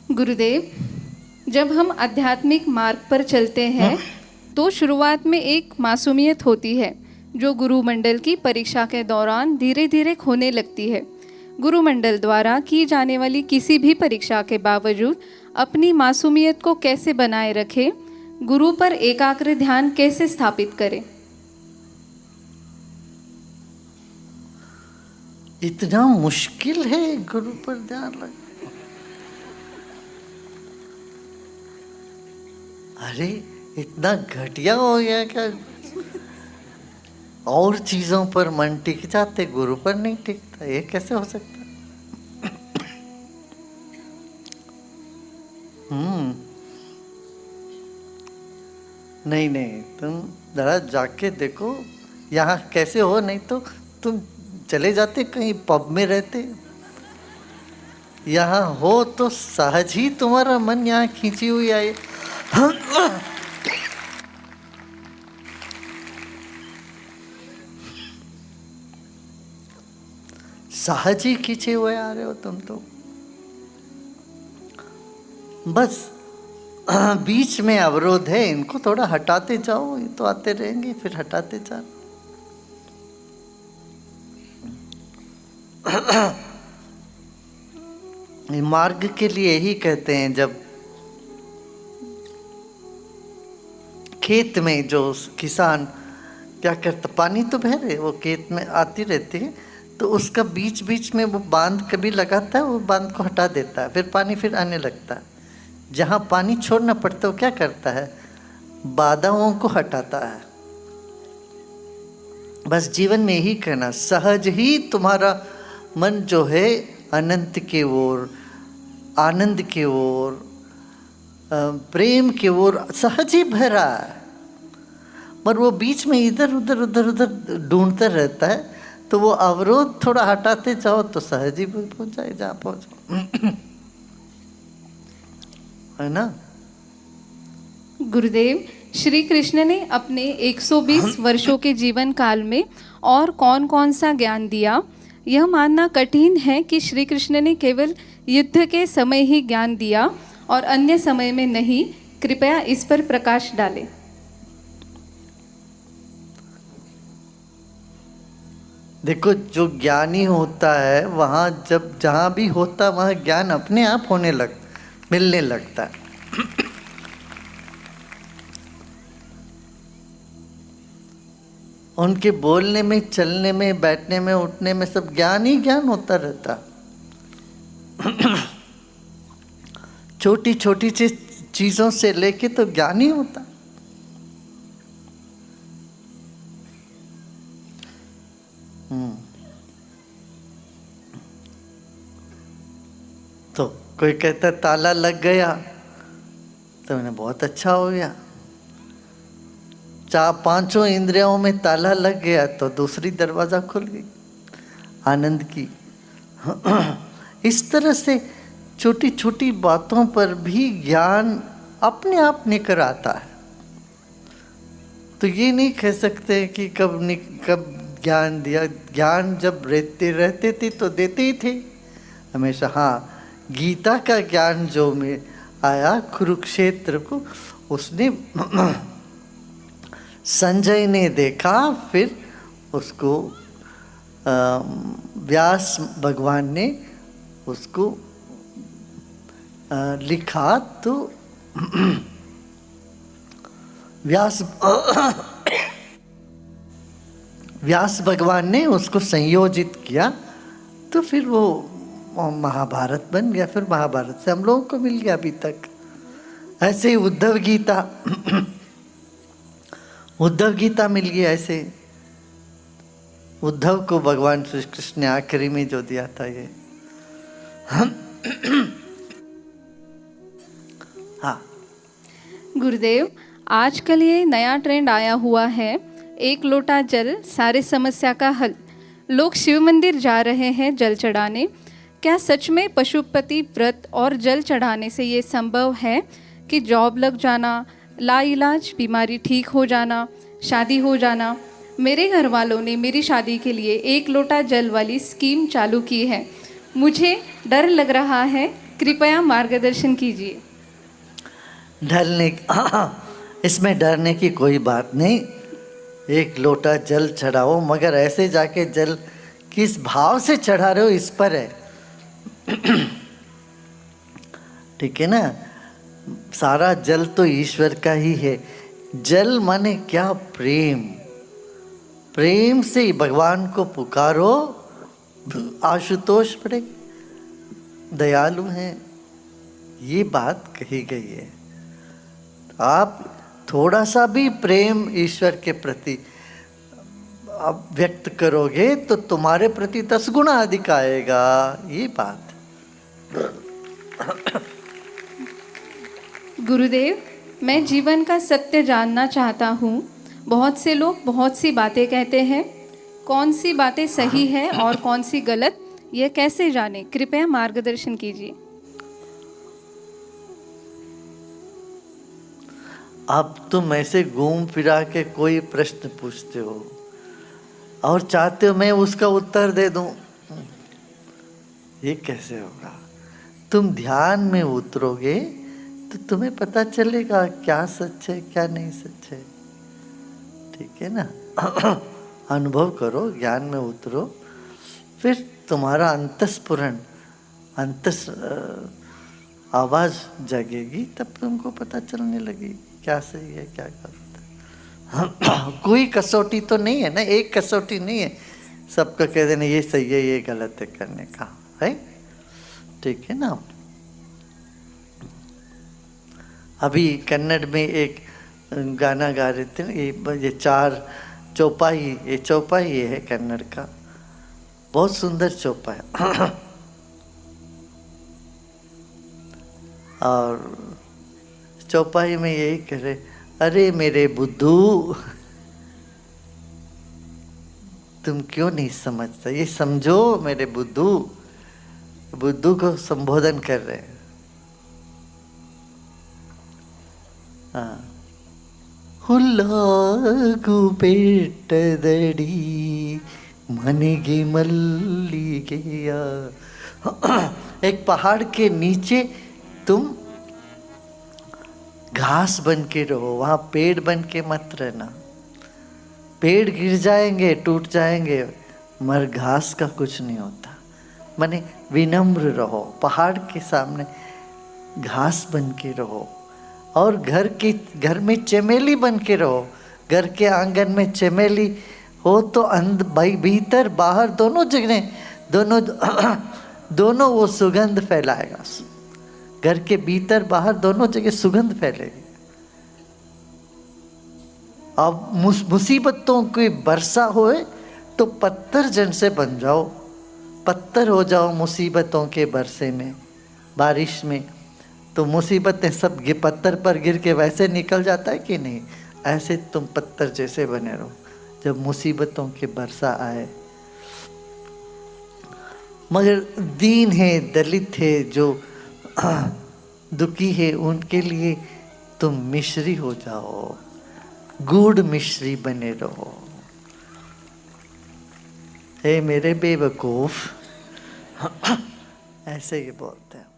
गुरुदेव, जब हम आध्यात्मिक मार्ग पर चलते हैं तो शुरुआत में एक मासूमियत होती है जो गुरुमंडल की परीक्षा के दौरान धीरे धीरे खोने लगती है। गुरुमंडल द्वारा की जाने वाली किसी भी परीक्षा के बावजूद अपनी मासूमियत को कैसे बनाए रखें, गुरु पर एकाग्र ध्यान कैसे स्थापित करें? इतना मुश्किल है गुरु पर ध्यान लगा? अरे इतना घटिया हो गया क्या? और चीजों पर मन टिक जाते, गुरु पर नहीं टिकता, ये कैसे हो सकता? नहीं नहीं, तुम जरा जाके देखो यहाँ कैसे हो, नहीं तो तुम चले जाते कहीं पब में रहते। यहाँ हो तो सहज ही तुम्हारा मन यहाँ खींची हुई आए। सहज ही खींचे हुए आ रहे हो तुम तो। बस बीच में अवरोध है, इनको थोड़ा हटाते जाओ, ये तो आते रहेंगे, फिर हटाते जाओ। मार्ग के लिए ही कहते हैं, जब खेत में जो किसान क्या करता, पानी तो बह रहे, वो खेत में आती रहती है, तो उसका बीच बीच में वो बांध कभी लगाता है, वो बांध को हटा देता है, फिर पानी फिर आने लगता है। जहाँ पानी छोड़ना पड़ता है वो क्या करता है, बाधाओं को हटाता है। बस जीवन में यही करना, सहज ही तुम्हारा मन जो है अनंत के ओर, आनंद के ओर, प्रेम के ओर सहज ही भरा है। पर वो बीच में इधर उधर उधर उधर ढूंढता रहता है, तो वो अवरोध थोड़ा हटाते जाओ तो सहज ही पहुंच जाए जहाँ पहुंचो। है ना? गुरुदेव, श्री कृष्ण ने अपने 120 वर्षों के जीवन काल में और कौन कौन सा ज्ञान दिया? यह मानना कठिन है कि श्री कृष्ण ने केवल युद्ध के समय ही ज्ञान दिया और अन्य समय में नहीं। कृपया इस पर प्रकाश डालें। देखो, जो ज्ञानी होता है वहाँ जब जहाँ भी होता वहाँ ज्ञान अपने आप मिलने लगता है। उनके बोलने में, चलने में, बैठने में, उठने में सब ज्ञान ही ज्ञान होता रहता। छोटी छोटी चीजों से लेके तो ज्ञान ही होता। तो कोई कहता ताला लग गया तो मैंने बहुत अच्छा हो गया। 4-5 इंद्रियों में ताला लग गया तो दूसरी दरवाजा खुल गई आनंद की। इस तरह से छोटी छोटी बातों पर भी ज्ञान अपने आप निकल आता है। तो ये नहीं कह सकते कि कब ज्ञान दिया। ज्ञान जब रहते थे तो देते ही थे हमेशा। हाँ, गीता का ज्ञान जो में आया कुरुक्षेत्र को, उसने संजय ने देखा, फिर उसको व्यास भगवान ने उसको लिखा, तो व्यास भगवान ने उसको संयोजित किया, तो फिर वो महाभारत बन गया। फिर महाभारत से हम लोगों को मिल गया अभी तक। ऐसे ही उद्धव गीता मिल गया। ऐसे उद्धव को भगवान श्री कृष्ण ने आखिरी में जो दिया था ये। हाँ गुरुदेव, आजकल ये नया ट्रेंड आया हुआ है, 1 लोटा जल सारे समस्या का हल। लोग शिव मंदिर जा रहे हैं जल चढ़ाने। क्या सच में पशुपति व्रत और जल चढ़ाने से ये संभव है कि जॉब लग जाना, लाइलाज बीमारी ठीक हो जाना, शादी हो जाना? मेरे घर वालों ने मेरी शादी के लिए 1 लोटा जल वाली स्कीम चालू की है। मुझे डर लग रहा है कृपया मार्गदर्शन कीजिए। डरने इसमें डरने की कोई बात नहीं। एक लोटा जल चढ़ाओ, मगर ऐसे जाके जल किस भाव से चढ़ा रहे हो इस पर है। ठीक है ना। सारा जल तो ईश्वर का ही है। जल माने क्या? प्रेम। प्रेम से भगवान को पुकारो। आशुतोष बड़े दयालु हैं, ये बात कही गई है। आप थोड़ा सा भी प्रेम ईश्वर के प्रति आप व्यक्त करोगे तो तुम्हारे प्रति 10 गुना अधिक आएगा, ये बात। गुरुदेव, मैं जीवन का सत्य जानना चाहता हूँ। बहुत से लोग बहुत सी बातें कहते हैं, कौन सी बातें सही है और कौन सी गलत, यह कैसे जाने? कृपया मार्गदर्शन कीजिए। अब तुम ऐसे घूम फिरा के कोई प्रश्न पूछते हो और चाहते हो मैं उसका उत्तर दे दूं, ये कैसे होगा? तुम ध्यान में उतरोगे तो तुम्हें पता चलेगा क्या सच है क्या नहीं सच है। ठीक है ना। अनुभव करो, ज्ञान में उतरो, फिर तुम्हारा अंतस्फुरण आवाज जगेगी, तब तुमको पता चलने लगेगी क्या सही है क्या गलत है। कोई कसौटी तो नहीं है ना, एक कसौटी नहीं है सबका कह देना ये सही है ये गलत है करने का है। ठीक है ना। अभी कन्नड़ में एक गाना गा रहे थे, ये 4 चौपाई, ये चौपाई है कन्नड़ का, बहुत सुंदर चौपाई। और चौपाई में यही कह रहे, अरे मेरे बुद्धू तुम क्यों नहीं समझता, ये समझो मेरे बुद्धू। बुद्धू को संबोधन कर रहे हैं। हाँ। ಹುಲ್ಲಾಗು ಬೆಟ್ಟದಡಿ ಮನೆಗೆ ಮಲ್ಲಿಗೆಯ। एक पहाड़ के नीचे तुम घास बन के रहो, वहां पेड़ बन के मत रहना। पेड़ गिर जाएंगे टूट जाएंगे मगर घास का कुछ नहीं होता। माने विनम्र रहो, पहाड़ के सामने घास बन के रहो। और घर में चमेली बन के रहो। घर के आंगन में चमेली हो तो भाई भीतर बाहर दोनों जगह दोनों वो सुगंध फैलाएगा। घर के भीतर बाहर दोनों जगह सुगंध फैलेगी। अब मुसीबतों की वर्षा होए तो पत्थर जन से बन जाओ, पत्थर हो जाओ मुसीबतों के बरसे में। बारिश में तो मुसीबतें सब पत्थर पर गिर के वैसे निकल जाता है कि नहीं, ऐसे तुम पत्थर जैसे बने रहो जब मुसीबतों की वर्षा आए। मगर दीन है, दलित है, जो दुखी है, उनके लिए तुम मिश्री हो जाओ, गुड़ मिश्री बने रहो। हे मेरे बेवकूफ, ऐसे ही बोलते हैं।